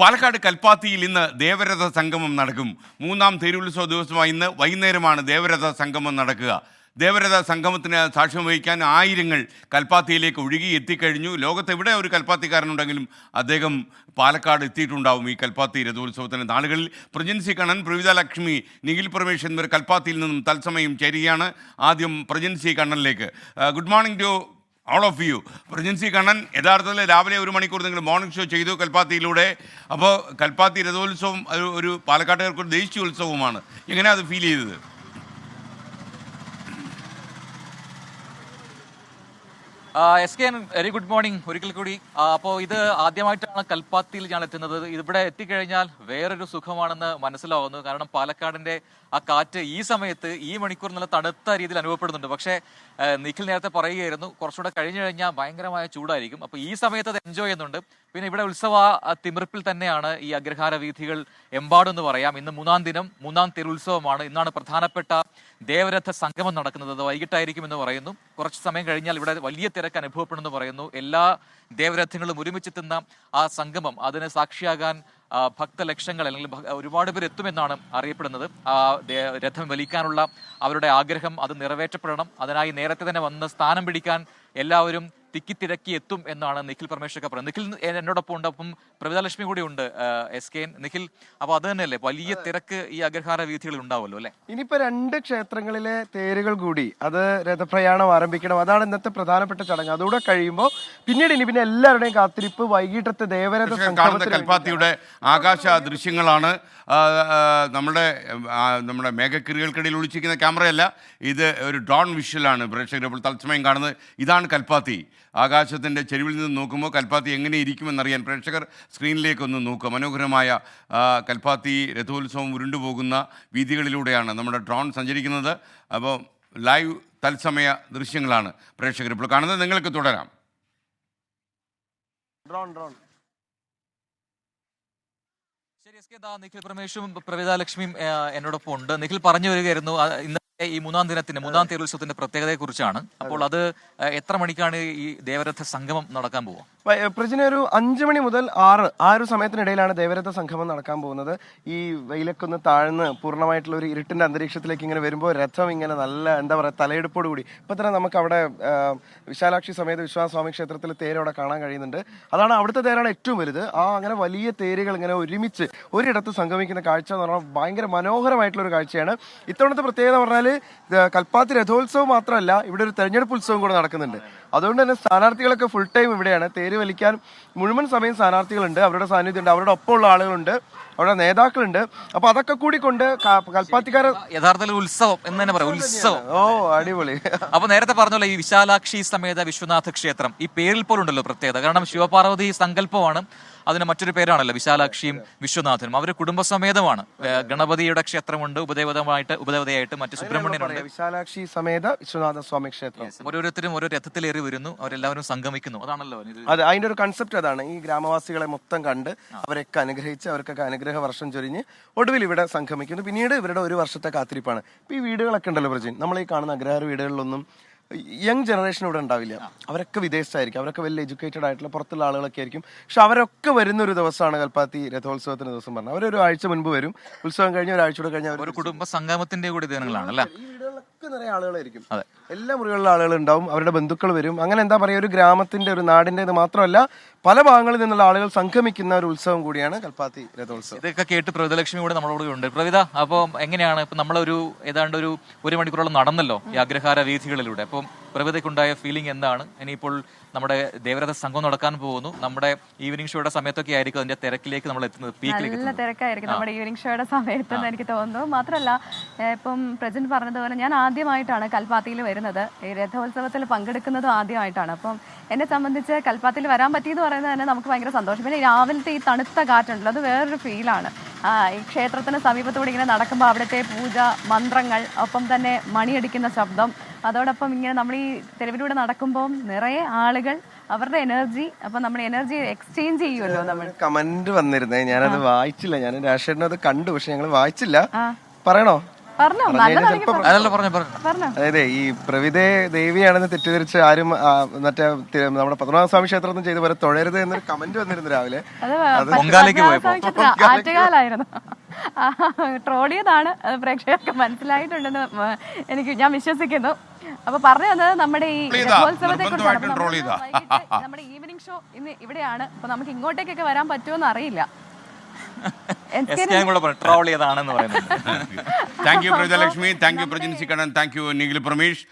പാലക്കാട് കൽപ്പാത്തിയിൽ ഇന്ന് ദേവരഥ സംഗമം നടക്കും. മൂന്നാം തേരുത്സവ ദിവസമായ ഇന്ന് വൈകുന്നേരമാണ് ദേവരഥ സംഗമം നടക്കുക. ദേവരഥ സംഗമത്തിന് സാക്ഷ്യം വഹിക്കാൻ ആയിരങ്ങൾ കൽപ്പാത്തിയിലേക്ക് ഒഴുകി എത്തിക്കഴിഞ്ഞു. ലോകത്തെവിടെ ഒരു കൽപ്പാത്തിക്കാരനുണ്ടെങ്കിലും അദ്ദേഹം പാലക്കാട് എത്തിയിട്ടുണ്ടാവും ഈ കൽപ്പാത്തി രഥോത്സവത്തിന്. നാളുകളിൽ പ്രജൻസി കണ്ണൻ, പ്രവിത ലക്ഷ്മി, നിഖിൽ പ്രമേഷ് എന്നിവർ കൽപ്പാത്തിയിൽ നിന്നും തത്സമയം ചേരുകയാണ്. ആദ്യം പ്രജൻസി കണ്ണനിലേക്ക്. Good morning to all of you. Prajincy Kannan, യഥാർത്ഥത്തിൽ രാവിലെ 1 മണിക്കൂർ നിങ്ങൾ മോർണിംഗ് ഷോ ചെയ്തു കൽപ്പാത്തിയിലൂടെ. അപ്പോൾ കൽപ്പാത്തി രഥോത്സവം ഒരു പാലക്കാട്ടുകാർക്ക് ഒരു ദേശീയോത്സവമാണ്. എങ്ങനെയാണ് അത് ഫീൽ ചെയ്തത്? S K, very good morning ഒരിക്കൽ കൂടി. അപ്പോൾ ഇത് ആദ്യമായിട്ടാണ് കൽപ്പാത്തിയിൽ ഞാൻ എത്തുന്നത്. ഇവിടെ എത്തിക്കഴിഞ്ഞാൽ വേറൊരു സുഖമാണെന്ന് മനസ്സിലാവുന്നു. കാരണം പാലക്കാടിൻ്റെ ആ കാറ്റ് ഈ സമയത്ത് ഈ മണിക്കൂർ നല്ല തണുത്ത രീതിയിൽ അനുഭവപ്പെടുന്നുണ്ട്. പക്ഷേ നിഖിൽ നേരത്തെ പറയുകയായിരുന്നു, കുറച്ചുകൂടെ കഴിഞ്ഞു കഴിഞ്ഞാൽ ഭയങ്കരമായ ചൂടായിരിക്കും. അപ്പോൾ ഈ സമയത്ത് അത് എൻജോയ് ചെയ്യുന്നുണ്ട്. പിന്നെ ഇവിടെ ഉത്സവ തിമിർപ്പിൽ തന്നെയാണ് ഈ അഗ്രഹാര വീഥികൾ എമ്പാടെന്ന് പറയാം. ഇന്ന് 3-ാം ദിനം, 3-ാം തിരുത്സവമാണ്. ഇന്നാണ് പ്രധാനപ്പെട്ട ദേവരഥ സംഗമം നടക്കുന്നത്. അത് വൈകിട്ടായിരിക്കും എന്ന് പറയുന്നു. കുറച്ച് സമയം കഴിഞ്ഞാൽ ഇവിടെ വലിയ തിരക്ക് അനുഭവപ്പെടുമെന്ന് പറയുന്നു. എല്ലാ ദേവരഥങ്ങളും ഒരുമിച്ചെത്തുന്ന ആ സംഗമം, അതിന് സാക്ഷിയാകാൻ ഭക്തലക്ഷങ്ങൾ അല്ലെങ്കിൽ ഒരുപാട് പേർ എത്തുമെന്നാണ് അറിയപ്പെടുന്നത്. രഥം വലിക്കാനുള്ള അവരുടെ ആഗ്രഹം അത് നിറവേറ്റപ്പെടണം. അതിനായി നേരത്തെ തന്നെ വന്ന് സ്ഥാനം പിടിക്കാൻ എല്ലാവരും തിക്കിത്തിരക്കി എത്തും എന്നാണ് നിഖിൽ പരമേശ്വരൊക്കെ പറയുന്നത്. നിഖിൽ എന്നോടൊപ്പം ഉണ്ട്, അപ്പം പ്രവിതാലക്ഷ്മി കൂടി ഉണ്ട്. എസ് കെ, നിഖിൽ, അപ്പോൾ അത് തന്നെയല്ലേ വലിയ തിരക്ക് ഈ അഗ്രഹാര വീഥികളിൽ ഉണ്ടാവുമല്ലോ അല്ലെ? ഇനിയിപ്പോ 2 ക്ഷേത്രങ്ങളിലെ തേരുകൾ കൂടി അത് രഥപ്രയാണം ആരംഭിക്കണം. അതാണ് ഇന്നത്തെ പ്രധാനപ്പെട്ട ചടങ്ങ്. അതുകൂടെ കഴിയുമ്പോൾ പിന്നീട് പിന്നെ എല്ലാവരുടെയും കാത്തിരിപ്പ് വൈകിട്ടത്തെ ദേവരഥ കൽപ്പാത്തിയുടെ ആകാശ ദൃശ്യങ്ങളാണ്. നമ്മുടെ മേഘക്കിരികൾക്കിടയിൽ ഒളിച്ചിരിക്കുന്ന ക്യാമറയല്ല, ഇത് ഒരു ഡ്രോൺ വിഷ്വലാണ് പ്രേക്ഷകർ ഇപ്പോൾ തത്സമയം കാണുന്നത്. ഇതാണ് കൽപ്പാത്തി. ആകാശത്തിൻ്റെ ചെരുവിൽ നിന്ന് നോക്കുമ്പോൾ കൽപ്പാത്തി എങ്ങനെ ഇരിക്കുമെന്നറിയാൻ പ്രേക്ഷകർ സ്ക്രീനിലേക്കൊന്ന് നോക്കുക. മനോഹരമായ കൽപ്പാത്തി രഥോത്സവം ഉരുണ്ടുപോകുന്ന വീഥികളിലൂടെയാണ് നമ്മുടെ ഡ്രോൺ സഞ്ചരിക്കുന്നത്. അപ്പോൾ ലൈവ് തത്സമയ ദൃശ്യങ്ങളാണ് പ്രേക്ഷകർ ഇപ്പോൾ കാണുന്നത്. നിങ്ങൾക്ക് തുടരാം. ശരി എസ് കെ, നിഖിൽ പ്രമേഷും പ്രവിതാലക്ഷ്മിയും എന്നോടൊപ്പം ഉണ്ട്. നിഖിൽ പറഞ്ഞു വരികയായിരുന്നു ഇന്നത്തെ ഈ 3-ാം ദിനത്തിന്റെ 3-ാം തേരുത്സവത്തിന്റെ പ്രത്യേകതയെ കുറിച്ചാണ്. അപ്പോൾ അത് എത്ര മണിക്കാണ് ഈ ദേവരഥ സംഗമം നടക്കാൻ പോവുക? പ്രജിന, ഒരു 5 മണി മുതൽ 6 ആ ഒരു സമയത്തിനിടയിലാണ് ദേവരഥ സംഗമം നടക്കാൻ പോകുന്നത്. ഈ വെയിലൊക്കെ ഒന്ന് താഴ്ന്ന് പൂർണ്ണമായിട്ടുള്ള ഒരു ഇരുട്ടിന്റെ അന്തരീക്ഷത്തിലേക്ക് ഇങ്ങനെ വരുമ്പോൾ രഥം ഇങ്ങനെ നല്ല എന്താ പറയുക തലയെടുപ്പോട് കൂടി ഇപ്പൊ തന്നെ നമുക്ക് അവിടെ വിശാലാക്ഷി സമേത വിശ്വാസസ്വാമി ക്ഷേത്രത്തിൽ തേര് അവിടെ കാണാൻ കഴിയുന്നുണ്ട്. അതാണ് അവിടുത്തെ തേരാണ് ഏറ്റവും വലുത്. അങ്ങനെ വലിയ തേരുകൾ ഇങ്ങനെ ഒരുമിച്ച് ഒരിടത്ത് സംഗമിക്കുന്ന കാഴ്ച എന്ന് പറഞ്ഞാൽ ഭയങ്കര മനോഹരമായിട്ടുള്ള ഒരു കാഴ്ചയാണ്. ഇത്തവണത്തെ പ്രത്യേകത പറഞ്ഞാൽ കൽപ്പാത്തി രഥോത്സവം മാത്രമല്ല, ഇവിടെ ഒരു തെരഞ്ഞെടുപ്പ് ഉത്സവം കൂടെ നടക്കുന്നുണ്ട്. അതുകൊണ്ട് തന്നെ സ്ഥാനാർത്ഥികളൊക്കെ ഫുൾ ടൈം ഇവിടെയാണ്. തേര് വലിക്കാൻ മുഴുവൻ സമയം സ്ഥാനാർത്ഥികളുണ്ട്, അവരുടെ സാന്നിധ്യമുണ്ട്, അവരുടെ ഒപ്പമുള്ള ആളുകളുണ്ട്, അവരുടെ നേതാക്കളുണ്ട്. അപ്പൊ അതൊക്കെ കൂടി കൊണ്ട് കൽപ്പാത്തിക്കാരെ യഥാർത്ഥത്തിൽ ഉത്സവം എന്ന് തന്നെ പറയാം. ഉത്സവം, അടിപൊളി. അപ്പൊ നേരത്തെ പറഞ്ഞല്ലോ ഈ വിശാലാക്ഷി സമേത വിശ്വനാഥ ക്ഷേത്രം, ഈ പേരിൽ പോലുണ്ടല്ലോ പ്രത്യേകത. കാരണം ശിവപാർവതി സങ്കല്പമാണ്, അതിന് മറ്റൊരു പേരാണല്ലോ വിശാലാക്ഷിയും വിശ്വനാഥനും. അവര് കുടുംബസമേതമാണ്. ഗണപതിയുടെ ക്ഷേത്രമുണ്ട്, ഉപദേവതയായിട്ട് മറ്റു സുബ്രഹ്മണ്യനുണ്ട്. വിശാലാക്ഷി സമേത വിശ്വനാഥ സ്വാമി ക്ഷേത്രം. ഓരോരുത്തരും ഓരോ രഥത്തിലേറി വരുന്നു, അവരെല്ലാവരും സംഗമിക്കുന്നു. അതാണല്ലോ അതെ, അതിന്റെ ഒരു കൺസെപ്റ്റ് അതാണ്. ഈ ഗ്രാമവാസികളെ മൊത്തം കണ്ട് അവരൊക്കെ അനുഗ്രഹിച്ച് അവർക്കൊക്കെ അനുഗ്രഹ വർഷം ചൊരിഞ്ഞ് ഒടുവിൽ ഇവിടെ സംഗമിക്കുന്നു. പിന്നീട് ഇവരുടെ 1 വർഷത്തെ കാത്തിരിപ്പാണ്. ഇപ്പൊ ഈ വീടുകളൊക്കെ ഉണ്ടല്ലോ പ്രജിൻ, നമ്മൾ ഈ കാണുന്ന അഗ്രഹാര വീടുകളിലൊന്നും യങ് ജനറേഷൻ ഇവിടെ ഉണ്ടാവില്ല. അവരൊക്കെ വിദേശത്തായിരിക്കും, അവരൊക്കെ വെൽ എഡ്യൂക്കേറ്റഡ് ആയിട്ടുള്ള പുറത്തുള്ള ആളുകളൊക്കെ ആയിരിക്കും. പക്ഷെ അവരൊക്കെ വരുന്ന ഒരു ദിവസമാണ് കൽപ്പാത്തി രഥോത്സവത്തിന് ദിവസം പറഞ്ഞത്. അവരൊരു ആഴ്ച മുൻപ് വരും. ഉത്സവം കഴിഞ്ഞ് ഒരാഴ്ചയോടെ കഴിഞ്ഞാൽ ഒരു കുടുംബ സംഗമത്തിന്റെ കൂടി ദിനങ്ങളാണല്ലേ. ഈ വീടുകളിലൊക്കെ നിറയെ ആളുകളായിരിക്കും. എല്ലാ മുറികളിലുള്ള ആളുകൾ ഉണ്ടാവും, അവരുടെ ബന്ധുക്കൾ വരും. അങ്ങനെ എന്താ പറയുക, ഒരു ഗ്രാമത്തിന്റെ ഒരു നാടിന്റെ മാത്രമല്ല പല ഭാഗങ്ങളിൽ നിന്നുള്ള ആളുകൾ സംഗമിക്കുന്ന ഒരു ഉത്സവം കൂടിയാണ് കൽപ്പാത്തി രഥോത്സവം. ഇതൊക്കെ കേട്ട് പ്രവിതലക്ഷ്മി കൂടെ നമ്മളോട് ഉണ്ട്. പ്രവിത, അപ്പോൾ എങ്ങനെയാണ് ഇപ്പൊ നമ്മളൊരു ഏതാണ്ട് ഒരു 1 മണിക്കൂറോളം നടന്നല്ലോ ഈ അഗ്രഹാര വീഥികളിലൂടെ. അപ്പം പ്രവിതയ്ക്കുണ്ടായ ഫീലിംഗ് എന്താണ്? ഇനിയിപ്പോൾ നമ്മുടെ ദേവരഥ സംഘം നടക്കാൻ പോകുന്നു. നമ്മുടെ ഈവനിങ് ഷോയുടെ സമയത്തൊക്കെ ആയിരിക്കും അതിന്റെ തിരക്കിലേക്ക് നമ്മൾ എത്തുന്നത്, പീക്കിലേക്ക്. നല്ല തിരക്കായിരിക്കും നമ്മുടെ ഈവനിങ് ഷോയുടെ സമയത്തെന്ന് എനിക്ക് തോന്നുന്നു. മാത്രമല്ല ഇപ്പം പ്രജന്റ് പറഞ്ഞതുപോലെ ഞാൻ ആദ്യമായിട്ടാണ് കൽപ്പാത്തിയിൽ വരുന്നത്. ഈ രഥോത്സവത്തിൽ പങ്കെടുക്കുന്നതും ആദ്യമായിട്ടാണ്. അപ്പം എന്നെ സംബന്ധിച്ച് കൽപ്പാത്തിയിൽ വരാൻ പറ്റിയെന്ന് പറയുന്നത് തന്നെ നമുക്ക് ഭയങ്കര സന്തോഷം. പിന്നെ രാവിലത്തെ ഈ തണുത്ത കാറ്റുണ്ടല്ലോ, അത് വേറൊരു ഫീലാണ്. ഈ ക്ഷേത്രത്തിന് സമീപത്തൂടെ ഇങ്ങനെ നടക്കുമ്പോൾ അവിടുത്തെ പൂജ മന്ത്രങ്ങൾ, ഒപ്പം തന്നെ മണിയടിക്കുന്ന ശബ്ദം, അതോടൊപ്പം ഇങ്ങനെ നമ്മൾ ഈ തെരുവിലൂടെ നടക്കുമ്പോൾ നിറയെ ആളുകൾ, അവരുടെ എനർജി, അപ്പൊ നമ്മൾ എനർജി എക്സ്ചേഞ്ച് ചെയ്യുമല്ലോ. നമ്മൾ കമന്റ് വന്നിരുന്നേ, ഞാനത് വായിച്ചില്ല. ഞാൻ രാഷ്ട്രീയനത് കണ്ടു, പക്ഷെ ഞങ്ങൾ വായിച്ചില്ല. പറയണോ? പറഞ്ഞോ നല്ലതാണെങ്കിൽ അതല്ല പറഞ്ഞു പറഞ്ഞോ. അതായത് ഈ പ്രവിതേ ദേവിയാണെന്ന് തെറ്റിദ്ധരിച്ച് ആരും മറ്റേ നമ്മുടെ പത്മനാഭസ്വാമി ക്ഷേത്രത്തിൽ ചെയ്ത് പോലെ തൊഴരുത് എന്നൊരു കമന്റ് വന്നിരുന്നു രാവിലെ. അത് പൊങ്കാലയ്ക്ക് പോയപ്പോ. ആറ്റുകാലായിരുന്നു. ട്രോളിയതാണ്, അത് പ്രേക്ഷകർക്ക് മനസ്സിലായിട്ടുണ്ടെന്ന് ഞാൻ വിശ്വസിക്കുന്നു. അപ്പൊ പറഞ്ഞു വന്നത് നമ്മുടെ ഈ രഥോത്സവത്തെ കുറിച്ചാണ്. നമ്മുടെ ഈവനിങ് ഷോ ഇന്ന് ഇവിടെയാണ്. അപ്പൊ നമുക്ക് ഇങ്ങോട്ടേക്കൊക്കെ വരാൻ പറ്റുമോന്ന് അറിയില്ല. ട്രോൾ ചെയ്താണെന്ന് പറയുന്നത്. Thank you Prajalakshmi, thank you Prajincy Kannan, thank you Nikhil Pramesh.